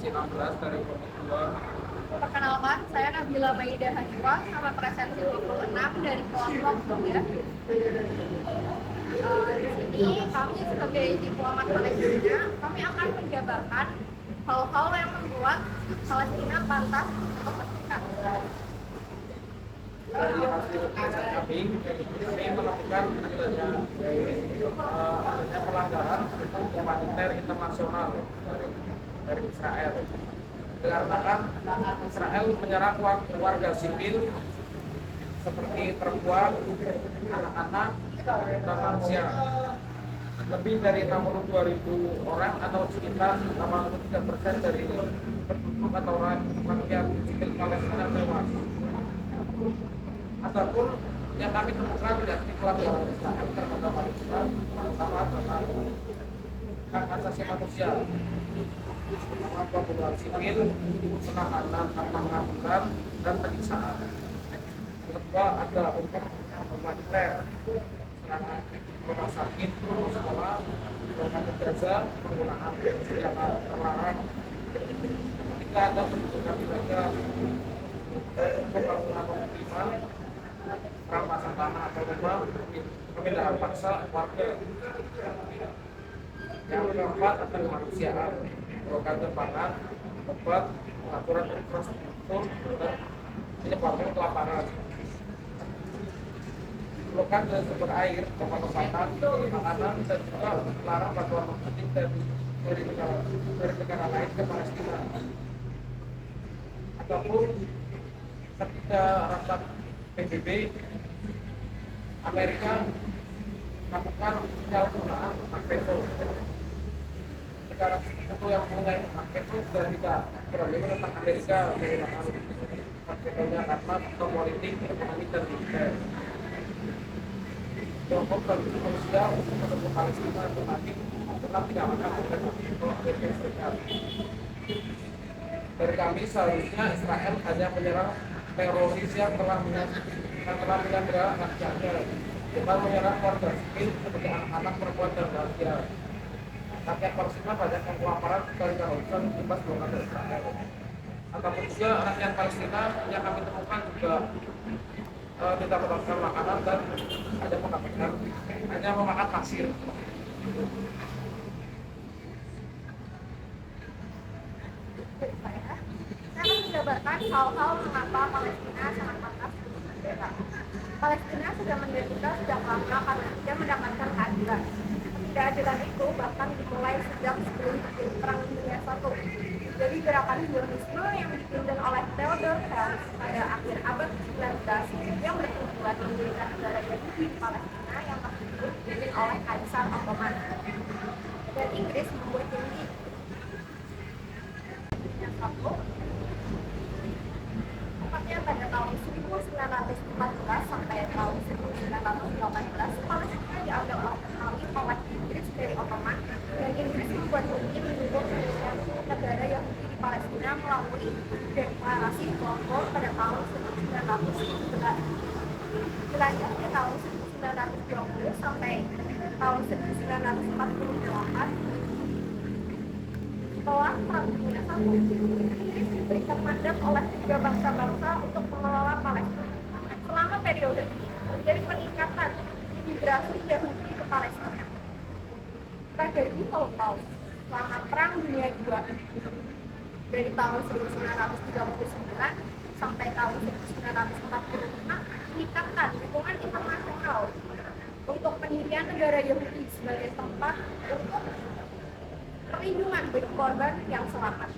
C16 dari Komisi 2. Perkenalkan, saya Nabila Maida Hanifa, sama presensi 26 dari kelompok 3. Di sini kami sebagai diplomat Palestina, kami akan menjabarkan hal-hal yang membuat Palestina pantas untuk merdeka. Dari hasil riset kami menemukan adanya pelanggaran hukum humaniter internasional dari Israel. Dikarenakan Israel menyerang warga sipil seperti perempuan, anak-anak, dan lansia. Lebih dari 62.000 orang atau sekitar 83% dari penduduk atau rakyat sipil Palestina tewas. Ataupun yang kami temukan dari pelanggaran Israel terhadap Palestina, terutama tentang hak asasi manusia, pembunuhan sipil, penahanan pengangguran, dan penyiksaan. Kedua ada untuk humaniter, serangan rumah sakit, sekolah, rumah kerja, penggunaan senjata terlarang. Ketika ada penunjukan ilegal pembangunan pemukiman, rampasan tanah atau rumah, pemindahan paksa warga. Yang keempat ada kemanusiaan, program pangan, obat, aturan infrastruktur, dan menyebabkan kelaparan. Blokan dari sumber air, kesehatan, makanan, dan juga melarang bantuan logistik dari negara lain ke Palestina. Ataupun ketika rapat PBB, Amerika melakukan penyalahgunaan hak veto. Negara itu yang mengenai hak veto dan tidak berani tentang Amerika menggunakan hak vetonya karena faktor politik, ekonomi, dan militer. Tiongkok dan Rusia untuk penduduk Palestina otomatis tetap tidak akan memberikan veto Amerika Serikat. Dari kami seharusnya Israel hanya menyerang teroris yang telah menyandera rakyatnya, bukan menyerang warga sipil seperti anak-anak, perempuan, dan lansia. Rakyat Palestina banyak yang kelaparan dari kehausan imbas blokade Israel. Ataupun juga rakyat Palestina yang kami temukan juga tidak mendapatkan makanan dan hanya memakan pasir. Saya akan menjabarkan hal-hal mengapa Palestina sangat pantas untuk merdeka. Palestina sudah menderita sejak lama karena tidak mendapatkan keadilan. Ketidakadilan itu bahkan dimulai sejak sebelum Perang Dunia I. Jadi gerakan Zionisme yang dipimpin oleh Theodor Herzl pada akhir abad ke-19 yang bertujuan mendirikan negara Yahudi di Palestina yang dipimpin oleh Kaisar Ottoman. Dan Inggris membuat janji tepatnya pada tahun 1914 sampai tahun 1918, Palestina diambil alih oleh Inggris dari Ottoman, dan Inggris membuat janji mendukung negara Yahudi di Palestina melalui deklarasi Balfour pada tahun 1919. Selanjutnya tahun 1920 sampai tahun 1948, setelah Perang Dunia I, Inggris diberikan mandat oleh tiga bangsa-bangsa untuk mengelola Palestina. Selama periode ini terjadi peningkatan imigrasi Yahudi ke Palestina. Tragedi Holocaust selama Perang Dunia II dari tahun 1939 sampai tahun 1945 meningkatkan dukungan internasional untuk pendirian negara Yahudi sebagai tempat untuk perlindungan bagi korban yang selamat.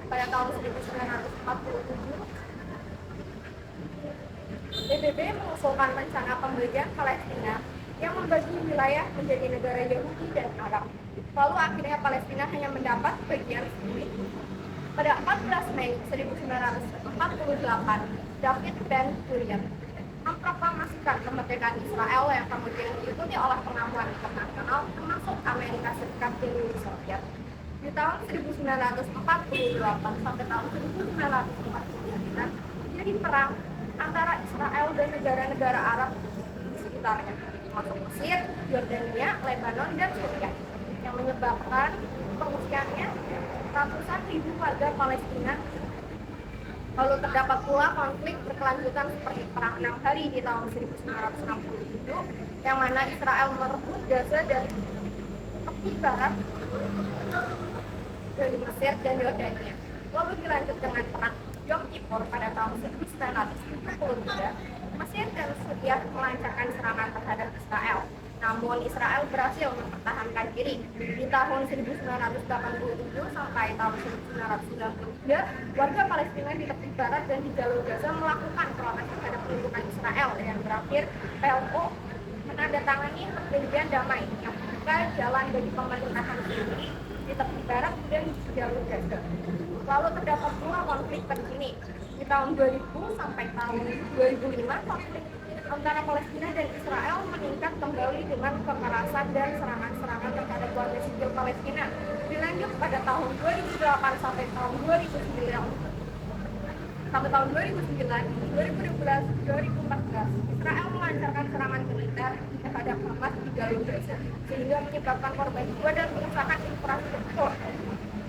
Pada tahun 1947, PBB mengusulkan rencana pembagian Palestina yang membagi wilayah menjadi negara Yahudi dan Arab. Lalu akhirnya Palestina hanya mendapat bagian sedikit. Pada 14 Mei 1948, David Ben-Gurion memproklamasikan kemerdekaan Israel yang kemudian diikuti oleh pengakuan internasional termasuk Amerika Serikat dan Uni Soviet. Di tahun 1948 sampai tahun 1949 terjadi perang antara Israel dan negara-negara Arab di sekitarnya, termasuk Mesir, Yordania, Lebanon, dan Suriah, yang menyebabkan pengungsiannya ratusan ribu warga Palestina. Lalu terdapat pula konflik berkelanjutan seperti Perang 6 Hari di tahun 1967, yang mana Israel merebut Gaza dari tepi barat dari Mesir dan Yordania. Lalu dilanjut dengan Perang Yom Kippur pada tahun 1973, Mesir dan Suriah melancarkan serangan terhadap Israel. Namun Israel berhasil mempertahankan diri. Di tahun 1987 sampai tahun 1993, warga Palestina di tepi barat dan di jalur Gaza melakukan protes terhadap pendudukan Israel, yang berakhir PLO menandatangani perjanjian damai yang membuka jalan bagi pemerintahan sendiri di tepi barat dan di jalur Gaza. Lalu terdapat pula konflik terkini. Di tahun 2000 sampai tahun 2005, konflik antara Palestina dan Israel meningkat kembali dengan kekerasan dan serangan-serangan terhadap warga sipil Palestina. Dilanjut pada tahun 2008 sampai tahun 2009, 2012, 2014, Israel melancarkan serangan militer terhadap Hamas di jalur Gaza, sehingga menyebabkan korban jiwa dan kerusakan infrastruktur.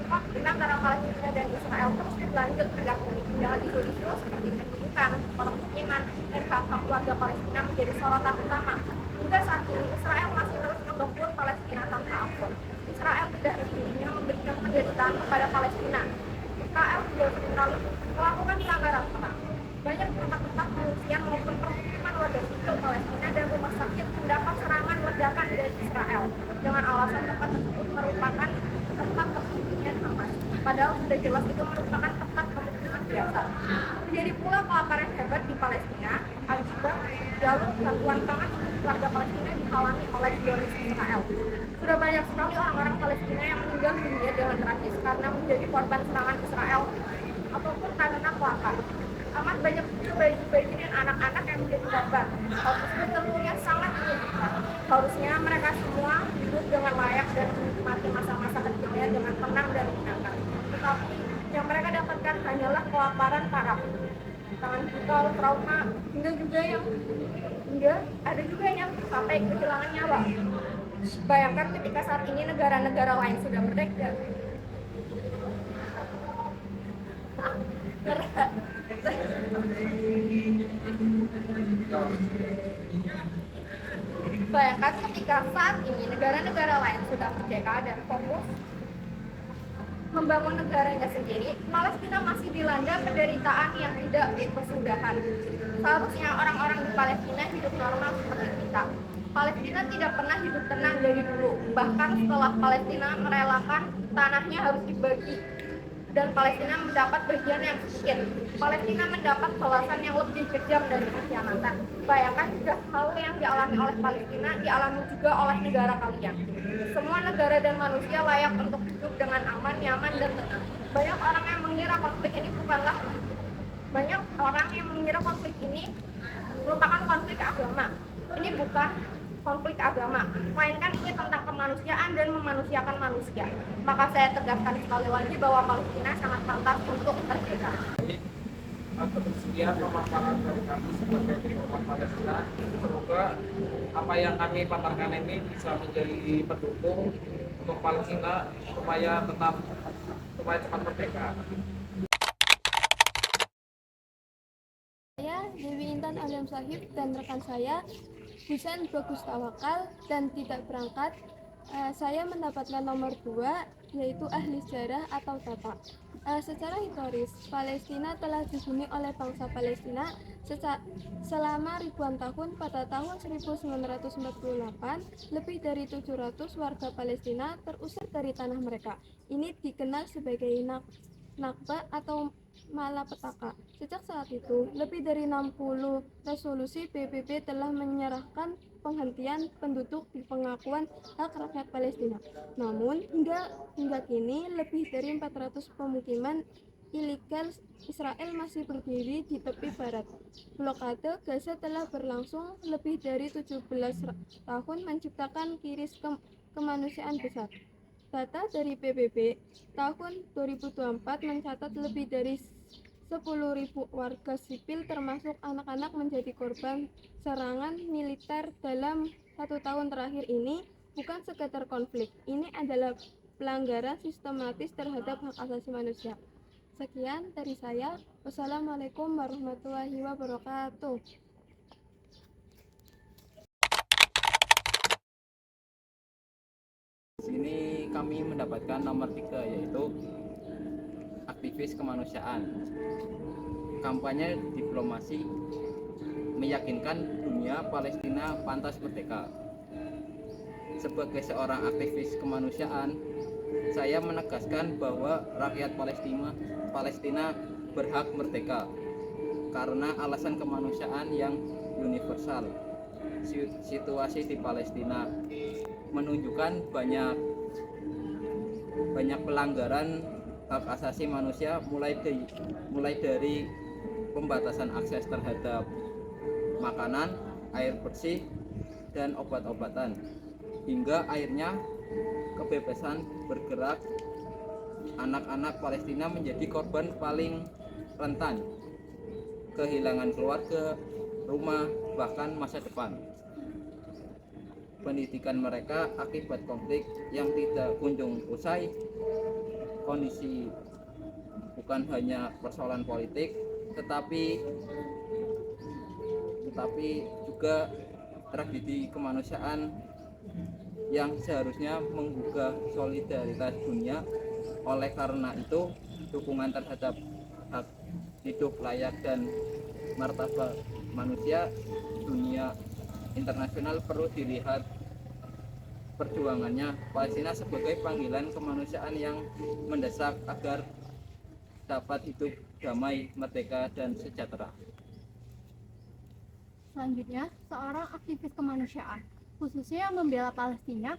Konflik antara Palestina dan Israel terus berlanjut dengan isu-isu seperti pendidikan, permukiman, dan hak-hak warga Palestina menjadi sorotan utama. Hingga saat ini, Israel masih terus menggempur Palestina tanpa ampun. Israel tidak henti-hentinya memberikan penderitaan kepada Palestina. Israel juga selalu melakukan pelanggaran HAM. Banyak tempat-tempat pengungsian maupun permukiman warga sipil Palestina dan rumah sakit mendapat serangan ledakan dari Israel dengan alasan tempat tersebut merupakan tempat persembunyian Hamas. Padahal sudah jelas itu merupakan tempat pemukiman biasa. Terjadi pula kelaparan hebat di Palestina akibat jalur bantuan pangan untuk warga Palestina dihalangi oleh Zionis Israel. Sudah banyak sekali orang-orang Palestina yang meninggal dunia dengan tragis karena menjadi korban serangan Israel ataupun karena kelakar. Amat banyak juga bayi-bayi dan anak-anak yang menjadi korban. Hal tersebut tentunya sangat menyedihkan. Harusnya mereka semua hidup dengan layak dan menikmati masa-masa kecilnya dengan tenang dan menyenangkan. Tetapi yang mereka dapatkan hanyalah kelaparan parah, tangan brutal, trauma, hingga ada juga yang sampai kehilangan nyawa. Bayangkan ketika saat ini negara-negara lain sudah merdeka. Bayangkan ketika saat ini negara-negara lain sudah merdeka dan fokus membangun negaranya sendiri, Palestina masih dilanda penderitaan yang tidak berkesudahan. Seharusnya orang-orang di Palestina hidup normal seperti kita. Palestina tidak pernah hidup tenang dari dulu, bahkan setelah Palestina merelakan tanahnya harus dibagi dan Palestina mendapat bagian yang sedikit. Palestina mendapat balasan yang lebih kejam dari pengkhianatan. Bayangkan jika hal yang dialami oleh Palestina dialami juga oleh negara kalian. Semua negara dan manusia layak untuk hidup dengan aman, nyaman, dan tenang. Banyak orang yang mengira konflik ini merupakan konflik agama. Ini bukan konflik agama, melainkan ini tentang kemanusiaan dan memanusiakan manusia. Maka saya tegaskan sekali lagi bahwa Palestina sangat pantas untuk merdeka. Ketersediaan pemaparan dari kami sebagai umat Palestina, semoga apa yang kami paparkan ini bisa menjadi pendukung untuk Palestina supaya cepat merdeka. Saya Dewi Intan Alam Sahib dan rekan saya Husain Bagus Tawakal dan tidak berangkat. Saya mendapatkan nomor 2, yaitu ahli sejarah atau Tata. Secara historis, Palestina telah dihuni oleh bangsa Palestina selama ribuan tahun. Pada tahun 1948, lebih dari 700 warga Palestina terusir dari tanah mereka. Ini dikenal sebagai Nakba atau malapetaka. Sejak saat itu, lebih dari 60 resolusi PBB telah menyerahkan penghentian penduduk di pengakuan hak rakyat Palestina. Namun, hingga kini lebih dari 400 pemukiman ilegal Israel masih berdiri di tepi barat. Blokade Gaza telah berlangsung lebih dari 17 tahun, menciptakan krisis kemanusiaan besar. Data dari PBB tahun 2024 mencatat lebih dari 10.000 warga sipil termasuk anak-anak menjadi korban serangan militer dalam 1 tahun terakhir ini. Bukan sekedar konflik, ini adalah pelanggaran sistematis terhadap hak asasi manusia. Sekian dari saya. Wassalamualaikum warahmatullahi wabarakatuh. Di sini kami mendapatkan nomor 3, yaitu aktivis kemanusiaan. Kampanye diplomasi meyakinkan dunia Palestina pantas merdeka. Sebagai seorang aktivis kemanusiaan, saya menegaskan bahwa rakyat Palestina berhak merdeka karena alasan kemanusiaan yang universal. Situasi di Palestina menunjukkan banyak pelanggaran hak asasi manusia, mulai dari pembatasan akses terhadap makanan, air bersih, dan obat-obatan, hingga akhirnya kebebasan bergerak. Anak-anak Palestina menjadi korban paling rentan, kehilangan keluarga, rumah, bahkan masa depan. Pendidikan mereka akibat konflik yang tidak kunjung usai. Kondisi bukan hanya persoalan politik, tetapi juga tragedi kemanusiaan yang seharusnya menggugah solidaritas dunia. Oleh karena itu, dukungan terhadap hak hidup layak dan martabat manusia dunia internasional perlu dilihat perjuangannya Palestina sebagai panggilan kemanusiaan yang mendesak agar dapat hidup damai, merdeka, dan sejahtera. Selanjutnya, seorang aktivis kemanusiaan, khususnya yang membela Palestina,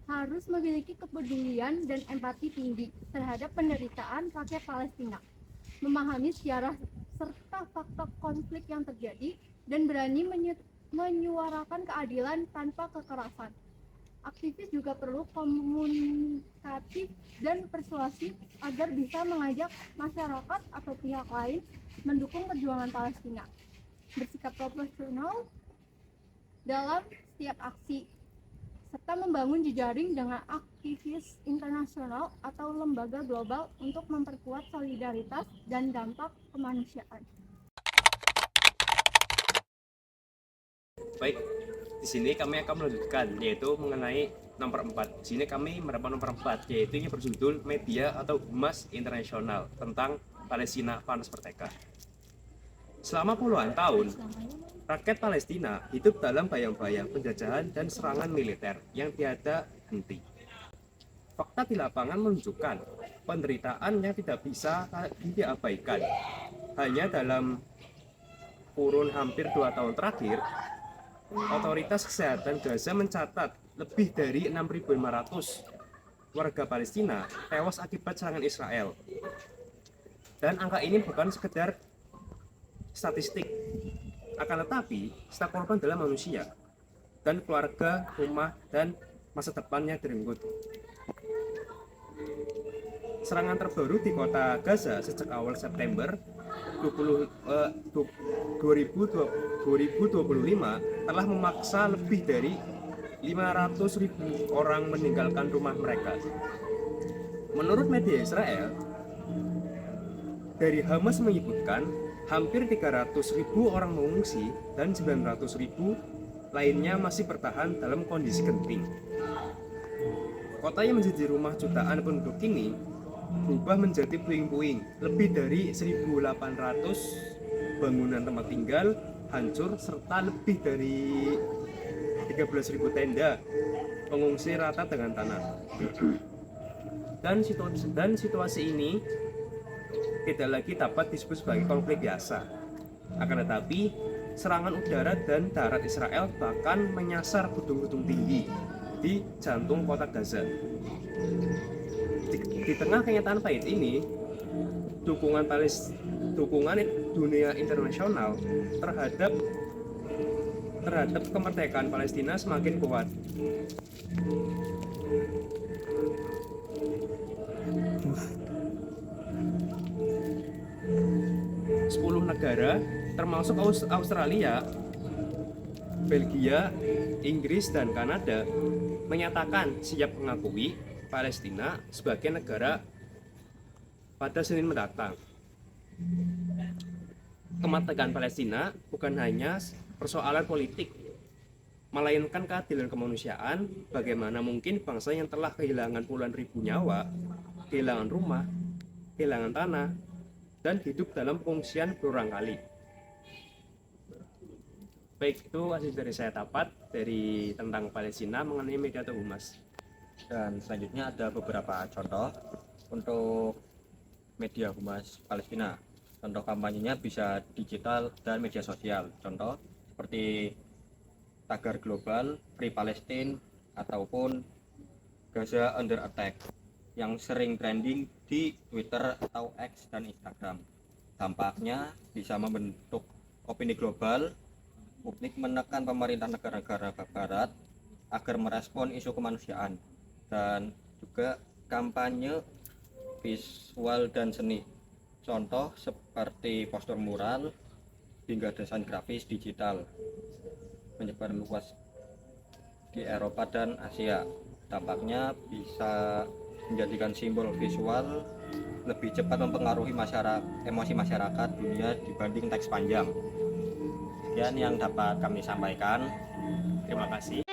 harus memiliki kepedulian dan empati tinggi terhadap penderitaan rakyat Palestina, memahami sejarah serta fakta konflik yang terjadi, dan berani menyuarakan keadilan tanpa kekerasan. Aktivis juga perlu komunikatif dan persuasif agar bisa mengajak masyarakat atau pihak lain mendukung perjuangan Palestina, bersikap proporsional dalam setiap aksi, serta membangun jejaring dengan aktivis internasional atau lembaga global untuk memperkuat solidaritas dan dampak kemanusiaan. Baik, di sini kami akan melanjutkan, yaitu mengenai nomor 4. Di sini kami menemukan nomor 4, yaitu yang berjudul Media atau Humas Internasional tentang Palestina Pantas Merdeka. Selama puluhan tahun, rakyat Palestina hidup dalam bayang-bayang penjajahan dan serangan militer yang tiada henti. Fakta di lapangan menunjukkan penderitaan yang tidak bisa diabaikan. Hanya dalam kurun hampir 2 tahun terakhir, otoritas kesehatan Gaza mencatat lebih dari 6.500 warga Palestina tewas akibat serangan Israel. Dan angka ini bukan sekedar statistik, akan tetapi setiap korban adalah manusia dan keluarga, rumah, dan masa depannya direnggut. Serangan terbaru di kota Gaza sejak awal September 2025 telah memaksa lebih dari 500.000 orang meninggalkan rumah mereka. Menurut media Israel, dari Hamas menyebutkan hampir 300.000 orang mengungsi dan 900.000 lainnya masih bertahan dalam kondisi genting. Kota yang menjadi rumah jutaan penduduk ini berubah menjadi puing-puing. Lebih dari 1.800 bangunan tempat tinggal hancur serta lebih dari 13.000 tenda pengungsi rata dengan tanah. Dan situasi ini tidak lagi dapat disebut sebagai konflik biasa. Akan tetapi, serangan udara dan darat Israel bahkan menyasar gedung-gedung tinggi di jantung kota Gaza. Di tengah kenyataan pahit ini, dukungan dunia internasional terhadap kemerdekaan Palestina semakin kuat. 10 negara termasuk Australia, Belgia, Inggris, dan Kanada menyatakan siap mengakui Palestina sebagai negara pada Senin mendatang. Kemerdekaan Palestina bukan hanya persoalan politik, melainkan keadilan kemanusiaan. Bagaimana mungkin bangsa yang telah kehilangan puluhan ribu nyawa, kehilangan rumah, kehilangan tanah, dan hidup dalam pengungsian berulang kali. Baik, itu hasil dari saya Tapat dari tentang Palestina mengenai media atau humas. Dan selanjutnya ada beberapa contoh untuk media humas Palestina. Contoh kampanyenya bisa digital dan media sosial. Contoh seperti tagar global, Free Palestine, ataupun Gaza Under Attack yang sering trending di Twitter atau X dan Instagram. Dampaknya bisa membentuk opini global. Publik menekan pemerintah negara-negara barat agar merespon isu kemanusiaan, dan juga kampanye visual dan seni. Contoh seperti poster mural hingga desain grafis digital menyebar luas di Eropa dan Asia. Dampaknya bisa menjadikan simbol visual lebih cepat mempengaruhi emosi masyarakat dunia dibanding teks panjang. Sekian yang dapat kami sampaikan. Terima kasih.